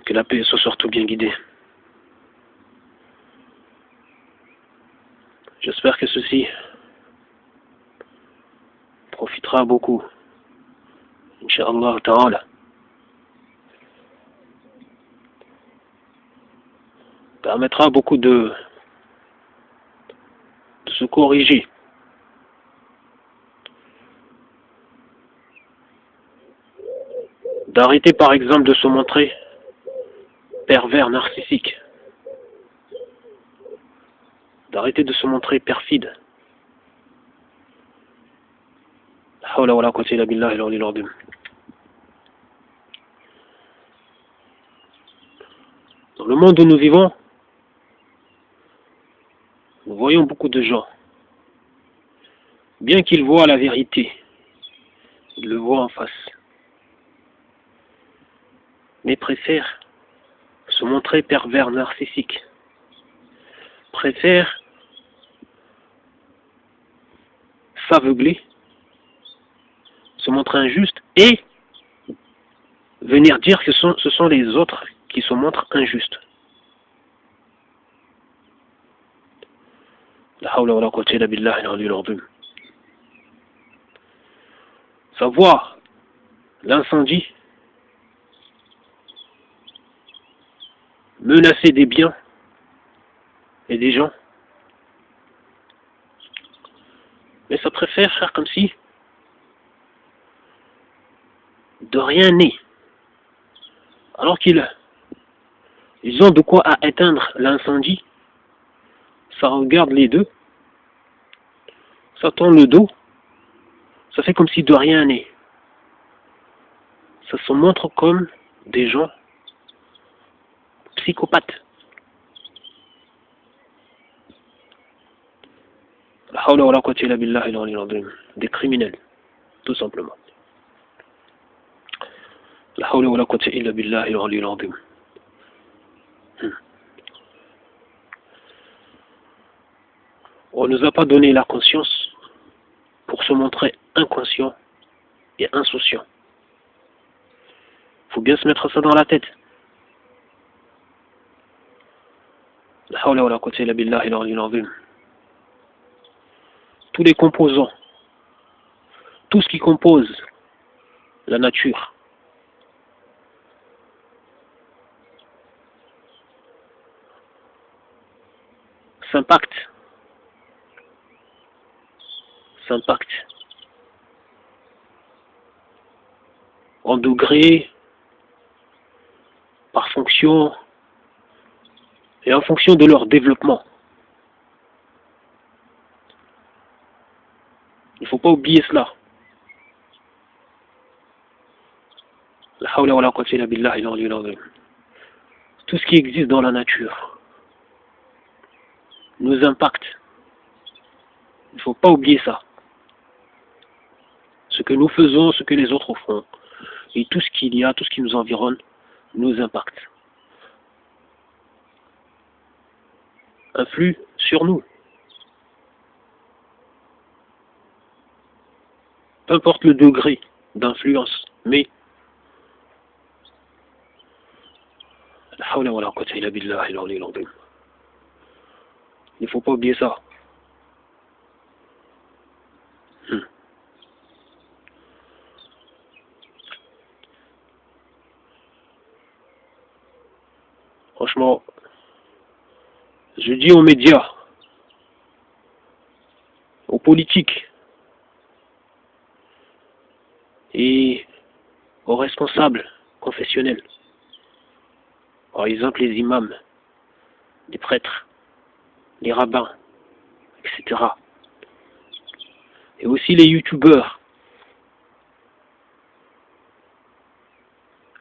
Que la paix soit surtout bien guidée. J'espère que ceci profitera à beaucoup. Inch'Allah ta'ala. Permettra à beaucoup de se corriger. D'arrêter par exemple de se montrer pervers, narcissique. D'arrêter de se montrer perfide. Dans le monde où nous vivons, nous voyons beaucoup de gens. Bien qu'ils voient la vérité, ils le voient en face. Mais préfèrent se montrer pervers, narcissique. Préfèrent s'aveugler, se montrer injuste et venir dire que ce sont les autres qui se montrent injustes. Savoir l'incendie, menacer des biens et des gens, mais ça préfère faire comme si de rien n'est, alors qu'ils ont de quoi à éteindre l'incendie. Ça regarde les deux, ça tourne le dos, ça fait comme si de rien n'est. Ça se montre comme des gens psychopathes. Des criminels, tout simplement. On ne nous a pas donné la conscience pour se montrer inconscient et insouciant. Il faut bien se mettre ça dans la tête. Tous les composants, tout ce qui compose la nature, s'impacte en degrés, par fonction et en fonction de leur développement. Il ne faut pas oublier cela. Tout ce qui existe dans la nature nous impacte. Il ne faut pas oublier ça. Ce que nous faisons, ce que les autres font, et tout ce qu'il y a, tout ce qui nous environne, nous impacte. Influe sur nous. Peu importe le degré d'influence, mais il ne faut pas oublier ça. Franchement, je dis aux médias, aux politiques et aux responsables confessionnels, par exemple les imams, les prêtres, les rabbins, etc. Et aussi les youtubeurs.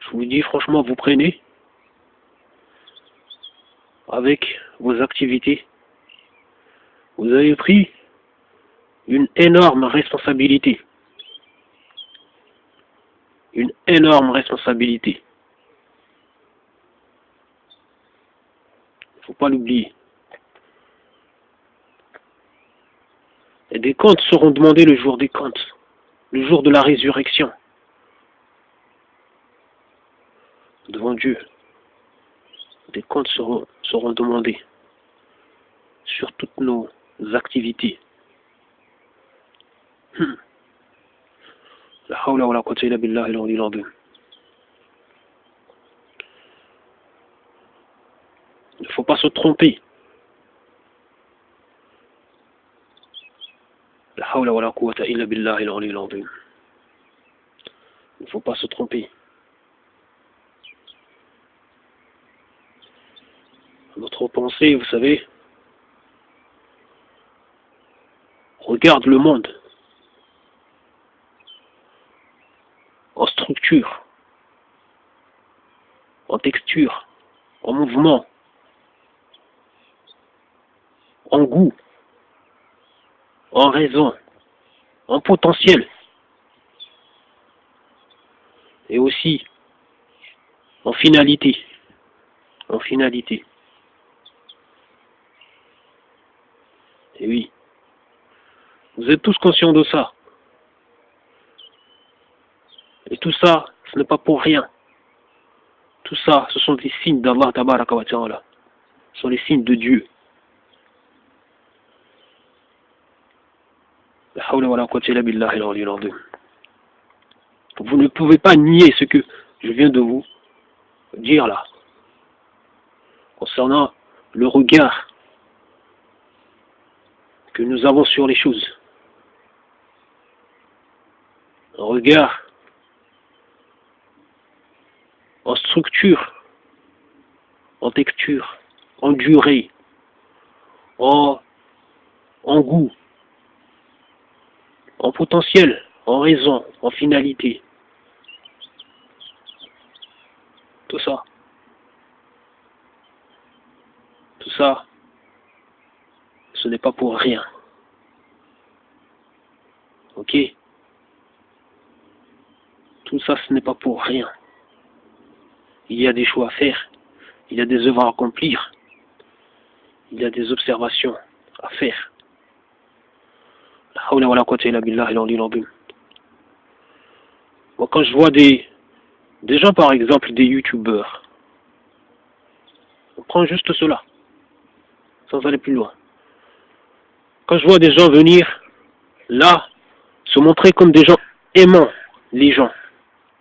Je vous dis franchement, vous prenez avec vos activités, vous avez pris une énorme responsabilité. Une énorme responsabilité. Il ne faut pas l'oublier. Et des comptes seront demandés le jour des comptes, le jour de la résurrection, devant Dieu. Des comptes seront demandés sur toutes nos activités. La hawla wa la quwwata illa billahi al-aliyyil azim. Il ne faut pas se tromper. La hawla wa la quwwata illa billahi al-aliyyil azim. Il ne faut pas se tromper. Notre pensée, vous savez, regarde le monde en structure, en texture, en mouvement, en goût, en raison, en potentiel, et aussi en finalité. En finalité. Et oui, vous êtes tous conscients de ça. Et tout ça, ce n'est pas pour rien. Tout ça, ce sont des signes d'Allah Tabaraka wa Ta'ala. Ce sont les signes de Dieu. La hawla wa la quwwata illa billahi al-aliyyil azim. Vous ne pouvez pas nier ce que je viens de vous dire là. Concernant le regard que nous avons sur les choses. Un regard en structure, en texture, en durée, en goût, en potentiel, en raison, en finalité. Tout ça. Tout ça, ce n'est pas pour rien. Ok? Tout ça, ce n'est pas pour rien. Il y a des choix à faire. Il y a des œuvres à accomplir. Il y a des observations à faire. La hawla wa la quwwata illa billahi al-aliyyil azim. Moi, quand je vois des gens, par exemple, des youtubeurs, on prend juste cela, sans aller plus loin. Quand je vois des gens venir, là, se montrer comme des gens aimant les gens,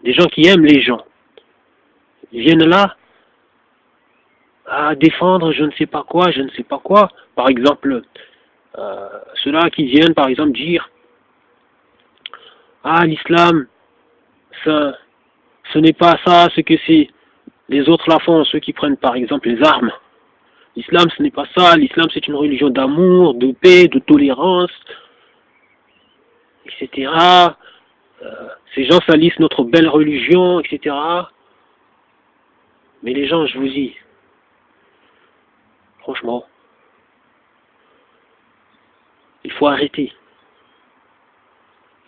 des gens qui aiment les gens, ils viennent là à défendre je ne sais pas quoi, par exemple, ceux-là qui viennent, par exemple, dire ah, l'islam, ça, ce n'est pas ça, ce que c'est, les autres la font, ceux qui prennent, par exemple, les armes. L'islam, ce n'est pas ça, l'islam, c'est une religion d'amour, de paix, de tolérance, etc. Ces gens salissent notre belle religion, etc. Mais les gens, je vous dis, franchement, il faut arrêter.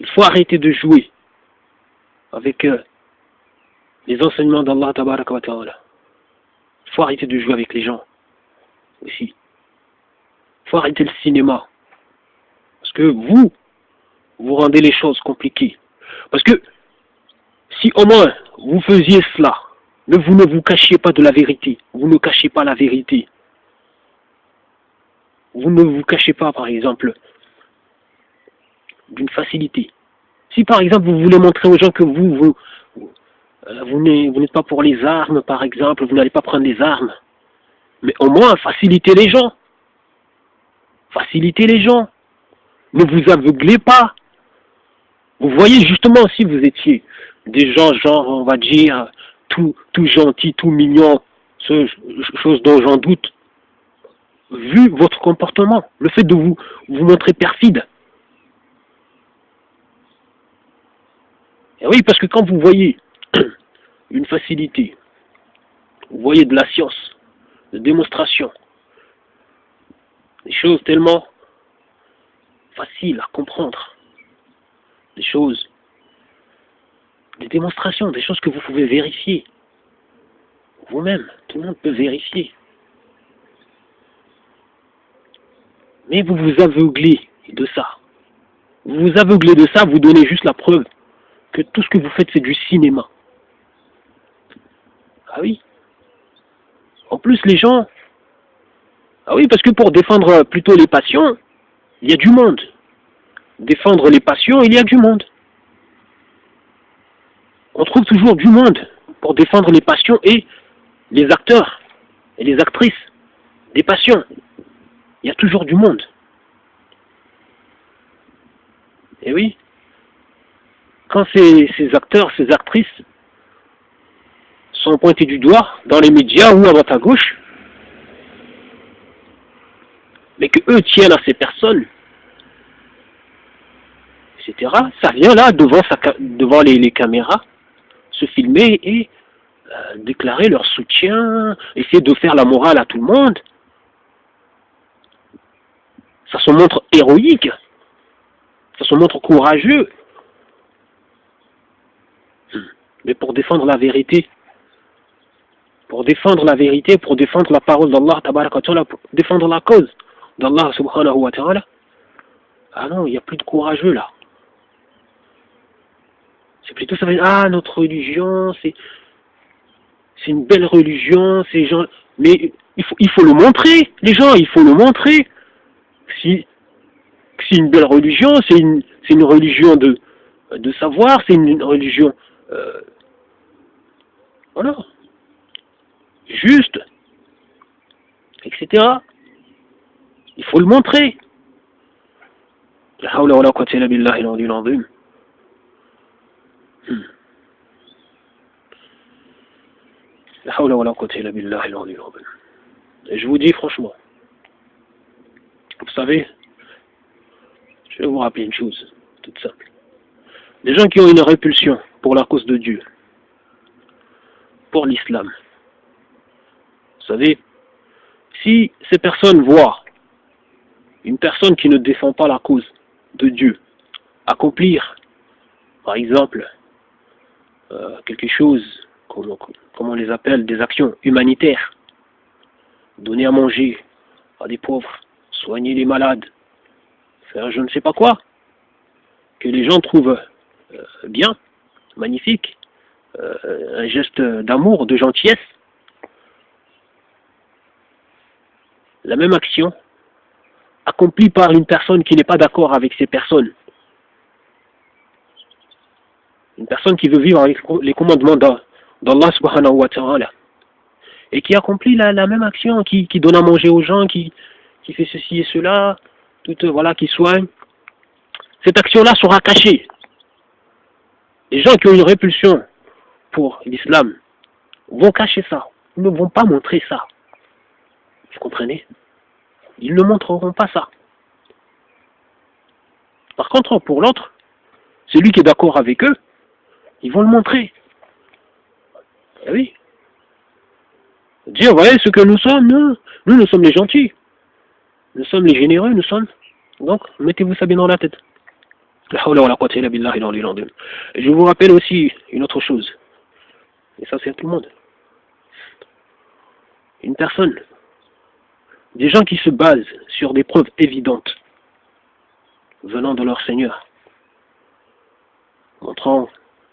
Il faut arrêter de jouer avec les enseignements d'Allah Tabaraka wa Ta'ala. Il faut arrêter de jouer avec les gens aussi. Il faut arrêter le cinéma. Parce que vous rendez les choses compliquées. Parce que si au moins vous faisiez cela, mais vous ne vous cachiez pas de la vérité, vous ne cachez pas la vérité. Vous ne vous cachez pas, par exemple, d'une facilité. Si par exemple vous voulez montrer aux gens que vous n'êtes pas pour les armes, par exemple, vous n'allez pas prendre les armes, mais au moins facilitez les gens. Facilitez les gens. Ne vous aveuglez pas. Vous voyez justement si vous étiez des gens, genre, on va dire, tout gentil, tout mignon, chose dont j'en doute, vu votre comportement, le fait de vous montrer perfide. Et oui, parce que quand vous voyez une facilité, vous voyez de la science, de démonstration, des choses tellement faciles à comprendre, des choses, des démonstrations, des choses que vous pouvez vérifier vous-même, tout le monde peut vérifier. Mais vous vous aveuglez de ça. Vous vous aveuglez de ça, vous donnez juste la preuve que tout ce que vous faites, c'est du cinéma. Ah oui. En plus, plus les gens... Ah oui, parce que pour défendre plutôt les passions, il y a du monde. Défendre les passions, il y a du monde. On trouve toujours du monde pour défendre les passions et les acteurs et les actrices des passions. Il y a toujours du monde. Et oui, quand ces acteurs, ces actrices sont pointés du doigt dans les médias ou à droite à gauche, mais que eux tiennent à ces personnes, etc., ça vient là devant les caméras, se filmer et déclarer leur soutien, essayer de faire la morale à tout le monde. Ça se montre héroïque, ça se montre courageux. Mais pour défendre la vérité, pour défendre la parole d'Allah, pour défendre la cause d'Allah subhanahu wa ta'ala, ah non, il n'y a plus de courageux là. C'est plutôt ça, ah notre religion, c'est une belle religion, ces gens, mais il faut le montrer, les gens, il faut le montrer. Si c'est une belle religion, c'est une religion de savoir, c'est une religion voilà, juste, etc. Il faut le montrer. La hawla wa la quwwata illa billahi al-aliyyil azim. La hawla wa la quwwata illa billahi al-aliyyil azim. Et je vous dis franchement, vous savez, je vais vous rappeler une chose toute simple. Les gens qui ont une répulsion pour la cause de Dieu, pour l'islam, vous savez, si ces personnes voient une personne qui ne défend pas la cause de Dieu accomplir, par exemple, quelque chose, comme on les appelle, des actions humanitaires, donner à manger à des pauvres, soigner les malades, faire je ne sais pas quoi, que les gens trouvent bien, magnifique, un geste d'amour, de gentillesse, la même action accomplie par une personne qui n'est pas d'accord avec ces personnes, une personne qui veut vivre avec les commandements d'Allah subhanahu wa ta'ala, et qui accomplit la même action, qui donne à manger aux gens, qui fait ceci et cela, voilà, qui soigne, cette action-là sera cachée. Les gens qui ont une répulsion pour l'islam vont cacher ça, ils ne vont pas montrer ça. Vous comprenez? Ils ne montreront pas ça. Par contre, pour l'autre, celui qui est d'accord avec eux, ils vont le montrer. Eh oui. Dire, voyez ce que nous sommes, nous sommes les gentils. Nous sommes les généreux, nous sommes. Donc, mettez-vous ça bien dans la tête. La hawla wa la quwwata illa billahi al-aliyyil azim. Et je vous rappelle aussi une autre chose. Et ça, c'est à tout le monde. Une personne, des gens qui se basent sur des preuves évidentes venant de leur Seigneur, montrant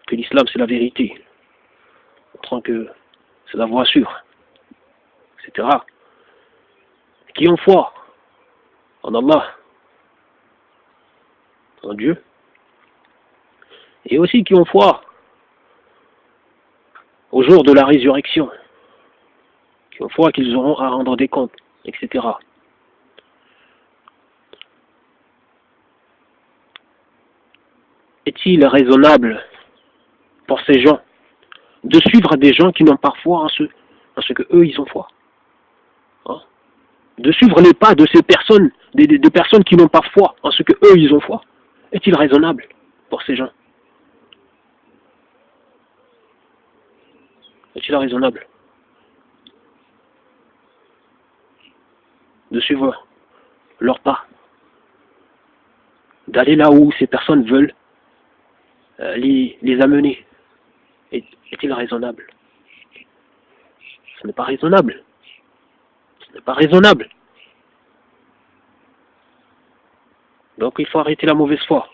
que l'islam c'est la vérité, montrant que c'est la voie sûre, etc. Qui ont foi en Allah, en Dieu, et aussi qui ont foi au jour de la résurrection, qui ont foi qu'ils auront à rendre des comptes, etc. Est-il raisonnable pour ces gens de suivre des gens qui n'ont pas foi en ce que eux ils ont foi, hein? De suivre les pas de ces personnes, des personnes qui n'ont pas foi en ce que eux ils ont foi? Est-il raisonnable pour ces gens? Est-il raisonnable de suivre leurs pas, d'aller là où ces personnes veulent les amener? Est-il raisonnable? Ce n'est pas raisonnable. Ce n'est pas raisonnable. Donc il faut arrêter la mauvaise foi.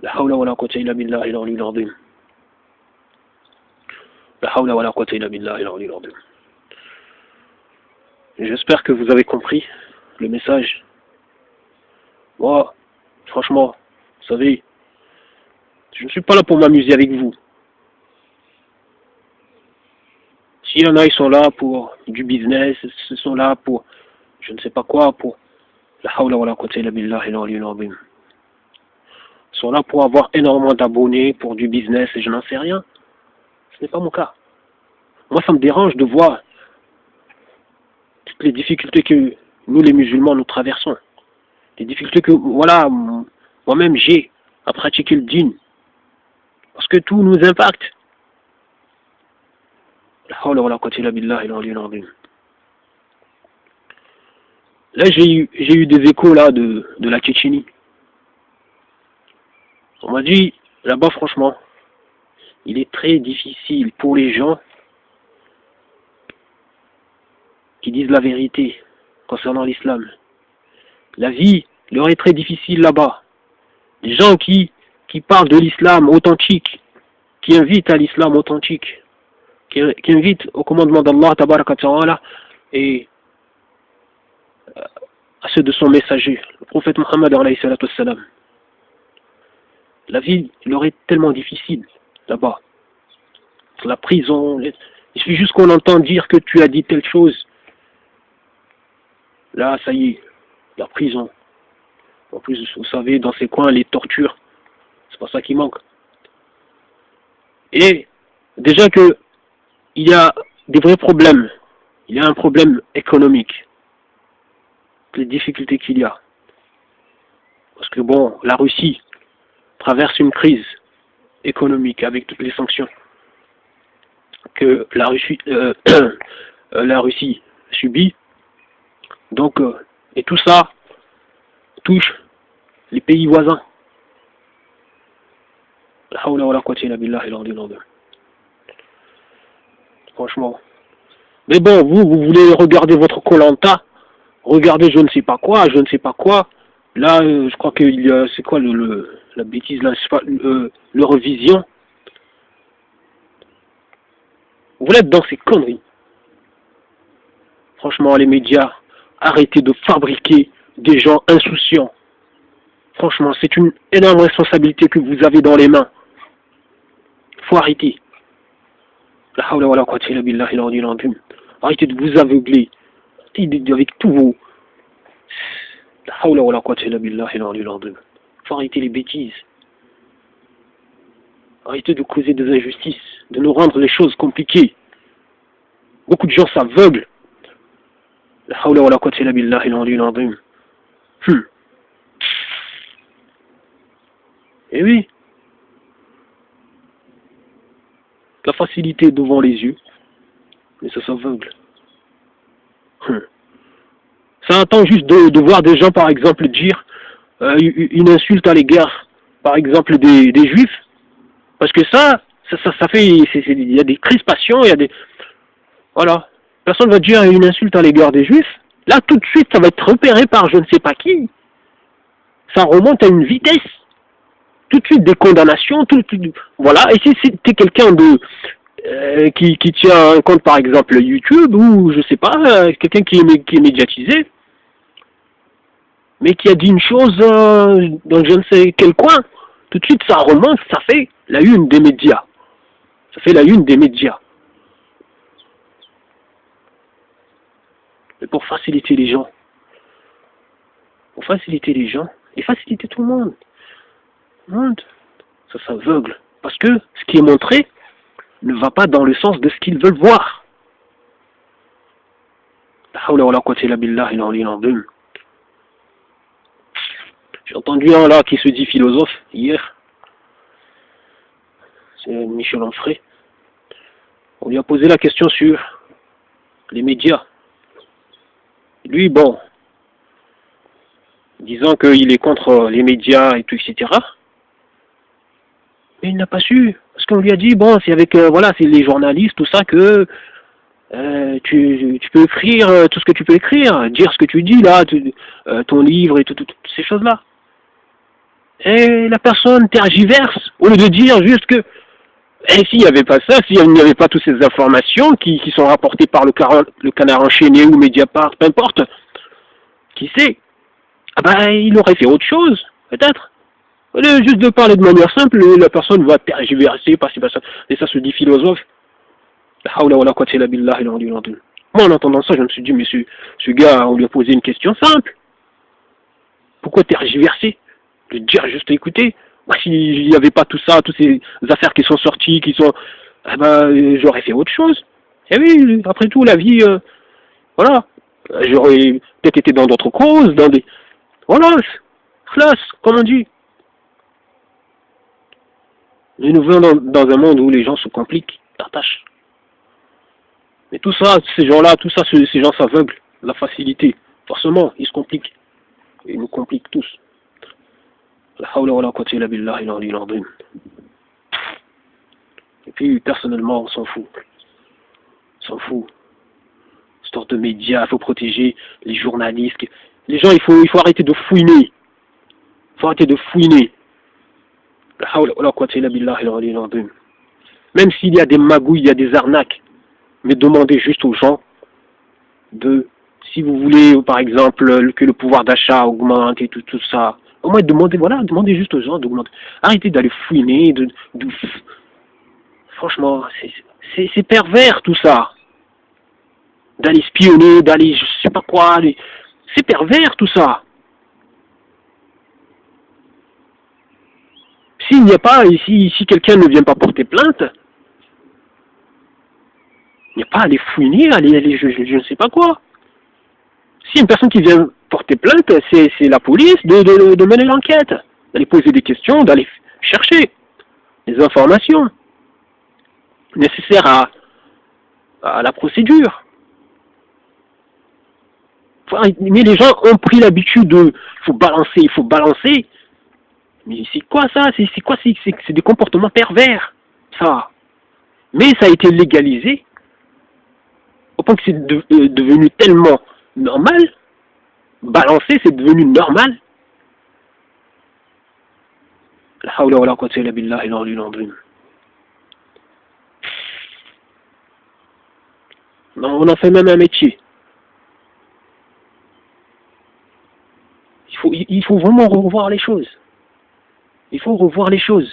La hawla wa la quwwata illa billahi al-aliyyil azim. La hawla wa la quwwata illa billahi al-aliyyil azim. J'espère que vous avez compris le message. Moi, franchement, vous savez, je ne suis pas là pour m'amuser avec vous. S'il y en a, ils sont là pour du business, ils sont là pour je ne sais pas quoi, pour la hawla wa la quwwata illa billahi al-aliyyil azim. Ils sont là pour avoir énormément d'abonnés, pour du business, et je n'en sais rien. Ce n'est pas mon cas. Moi, ça me dérange de voir toutes les difficultés que nous, les musulmans, nous traversons. Les difficultés que, voilà, moi-même, j'ai à pratiquer le dîn. Parce que tout nous impacte. La hawla wa la quwwata illa billahi al-aliyyil azim. Là, j'ai eu des échos là de la Tchétchénie. On m'a dit, là-bas, franchement, il est très difficile pour les gens qui disent la vérité concernant l'islam. La vie leur est très difficile là-bas. Les gens qui parlent de l'islam authentique, qui invitent à l'islam authentique, qui invitent au commandement d'Allah tabaraka ta'ala et à ceux de son messager, le prophète Mohammed alayhi salatu wassalam. La vie leur est tellement difficile là-bas. La prison, il suffit juste qu'on entend dire que tu as dit telle chose. Là, ça y est, la prison. En plus, vous savez, dans ces coins, les tortures, c'est pas ça qui manque. Et déjà que il y a des vrais problèmes. Il y a un problème économique. Les difficultés qu'il y a. Parce que bon, la Russie traverse une crise économique avec toutes les sanctions que la Russie subit. Donc, et tout ça touche les pays voisins. La hawla wa la quwwata illa billahi al-aliyyil azim. Franchement. Mais bon, vous voulez regarder votre Koh-Lanta, regardez je ne sais pas quoi. Là, je crois qu'il y a, c'est quoi la bêtise là, c'est pas l'Eurovision. Vous êtes dans ces conneries. Franchement, les médias, arrêtez de fabriquer des gens insouciants. Franchement, c'est une énorme responsabilité que vous avez dans les mains. Faut arrêter. La hawla wa la quwwata illa billahi al-aliyyil azim. Arrêtez de vous aveugler. Avec tous vos... La hawla wa la quwwata illa billahi al-aliyyil azim. Faut arrêter les bêtises. Arrêtez de causer des injustices, de nous rendre les choses compliquées. Beaucoup de gens s'aveuglent. La hawla wa la quwwata illa billahi al-aliyyil azim. Eh oui. La facilité devant les yeux, mais ça s'aveugle. Ça attend juste de voir des gens, par exemple, dire une insulte à l'égard, par exemple, des juifs. Parce que ça fait, il y a des crispations, il y a des... Voilà. Personne va dire une insulte à l'égard des juifs. Là, tout de suite, ça va être repéré par je ne sais pas qui. Ça remonte à une vitesse. Tout de suite des condamnations, voilà. Et si c'était quelqu'un qui tient un compte par exemple YouTube ou je sais pas, quelqu'un qui est médiatisé, mais qui a dit une chose dans je ne sais quel coin, tout de suite ça remonte, ça fait la une des médias. Ça fait la une des médias. Mais pour faciliter les gens. Pour faciliter les gens et faciliter tout le monde. Ça s'aveugle. Parce que ce qui est montré ne va pas dans le sens de ce qu'ils veulent voir. J'ai entendu un là qui se dit philosophe hier. C'est Michel Onfray. On lui a posé la question sur les médias. Lui, bon, disant qu'il est contre les médias et tout, etc. Mais il n'a pas su, parce qu'on lui a dit, bon, c'est avec, voilà, c'est les journalistes, tout ça, que tu peux écrire tout ce que tu peux écrire, dire ce que tu dis, là, ton livre et toutes ces choses-là. Et la personne tergiverse, au lieu de dire juste que Et s'il n'y avait pas ça, s'il n'y avait pas toutes ces informations qui sont rapportées par le canard enchaîné ou Mediapart, peu importe, qui sait, ah ben, il aurait fait autre chose, peut-être. Au lieu juste de parler de manière simple, la personne va tergiverser, passer par ça, et ça se dit philosophe. Moi, en entendant ça, je me suis dit, mais ce gars, on lui a posé une question simple. Pourquoi tergiverser? De dire juste, écoutez, moi, s'il n'y avait pas tout ça, toutes ces affaires qui sont sorties, eh ben, j'aurais fait autre chose. Et oui, après tout, la vie, voilà. J'aurais peut-être été dans d'autres causes, dans des... Voilà, classe, comme on dit. Mais nous vivons dans un monde où les gens se compliquent la tâche. Mais tout ça, ces gens-là, tout ça, ces gens s'aveuglent. La facilité. Forcément, ils se compliquent. Ils nous compliquent tous. La hawla wa la quwwata illa billahi al-ali al-azim. Et puis, personnellement, on s'en fout. On s'en fout. Histoire de médias, il faut protéger les journalistes. Les gens, il faut arrêter de fouiner. Il faut arrêter de fouiner. La hawla wa la quwwata illa billahi al-ali al-azim. Même s'il y a des magouilles, il y a des arnaques. Mais demandez juste aux gens si vous voulez, par exemple, que le pouvoir d'achat augmente et tout ça. Au moins, demandez juste aux gens d'augmenter. Arrêtez d'aller fouiner, franchement, c'est pervers tout ça. D'aller espionner, d'aller je sais pas quoi, c'est pervers tout ça. S'il n'y a pas, si quelqu'un ne vient pas porter plainte, il n'y a pas à aller fouiner, aller je ne sais pas quoi. Si une personne qui vient porter plainte, c'est la police de mener l'enquête, d'aller poser des questions, d'aller chercher les informations nécessaires à la procédure. Mais les gens ont pris l'habitude il faut balancer. Mais c'est quoi ça? C'est quoi? C'est des comportements pervers, ça. Mais ça a été légalisé au point que c'est devenu tellement normal. Balancer, c'est devenu normal. La hawla wa la quwwata illa billahi al-ali al-azim. On en fait même un métier. Il faut vraiment revoir les choses. Il faut revoir les choses.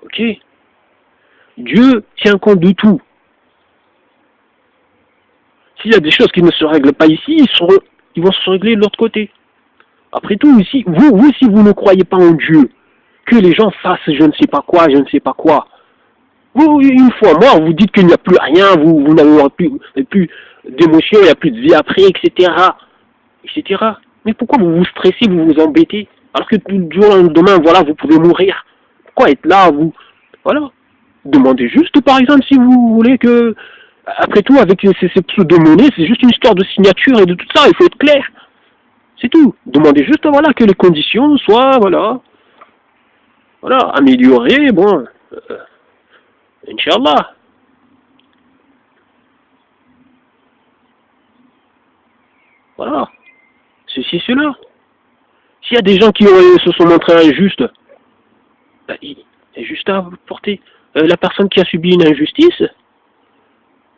Ok? Dieu tient compte de tout. S'il y a des choses qui ne se règlent pas ici, ils vont se régler de l'autre côté. Après tout, ici, si vous ne croyez pas en Dieu, que les gens fassent je ne sais pas quoi, vous, une fois mort, vous dites qu'il n'y a plus rien, vous n'avez plus d'émotion, il n'y a plus de vie après, etc. Mais pourquoi vous vous stressez, vous vous embêtez, alors que du jour au lendemain, voilà, vous pouvez mourir. Pourquoi être là, vous? Voilà. Demandez juste, par exemple, si vous voulez que, après tout, avec ces pseudo-monnaies, c'est juste une histoire de signature et de tout ça, il faut être clair. C'est tout. Demandez juste, voilà, que les conditions soient, voilà, améliorées, bon, Inch'Allah. Voilà. Ceci, cela. S'il y a des gens qui se sont montrés injustes, ben, il est juste à porter. La personne qui a subi une injustice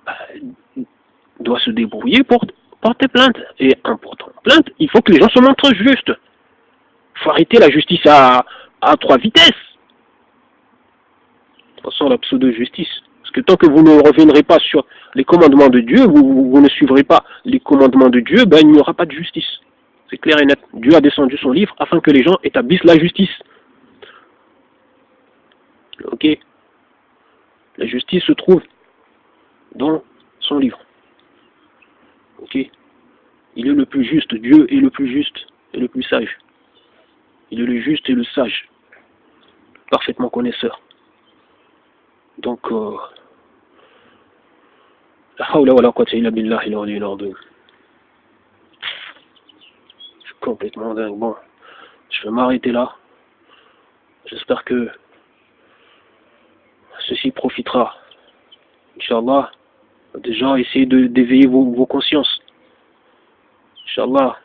ben, doit se débrouiller pour porter plainte. Et en portant plainte, il faut que les gens se montrent justes. Il faut arrêter la justice à 3 vitesses. De toute façon, la pseudo-justice. Parce que tant que vous ne reviendrez pas sur les commandements de Dieu, vous ne suivrez pas les commandements de Dieu, ben, il n'y aura pas de justice. C'est clair et net. Dieu a descendu son livre afin que les gens établissent la justice. Ok? La justice se trouve dans son livre. Ok? Il est le plus juste. Dieu est le plus juste et le plus sage. Il est le juste et le sage. Parfaitement connaisseur. Donc, la hawla wa la quwwata illa billahi al-ali al-azim. Je suis complètement dingue. Bon, je vais m'arrêter là. J'espère que ceci profitera. Inch'Allah. Déjà, essayez d'éveiller vos consciences. Inch'Allah.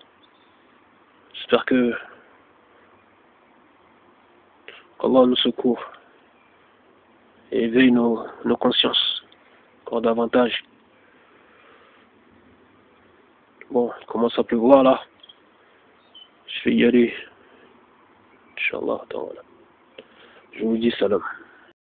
J'espère que Allah nous secourt. et éveille nos consciences encore davantage. Bon, il commence à pleuvoir là. Je vais y aller. Inch'Allah. Je vous dis salam.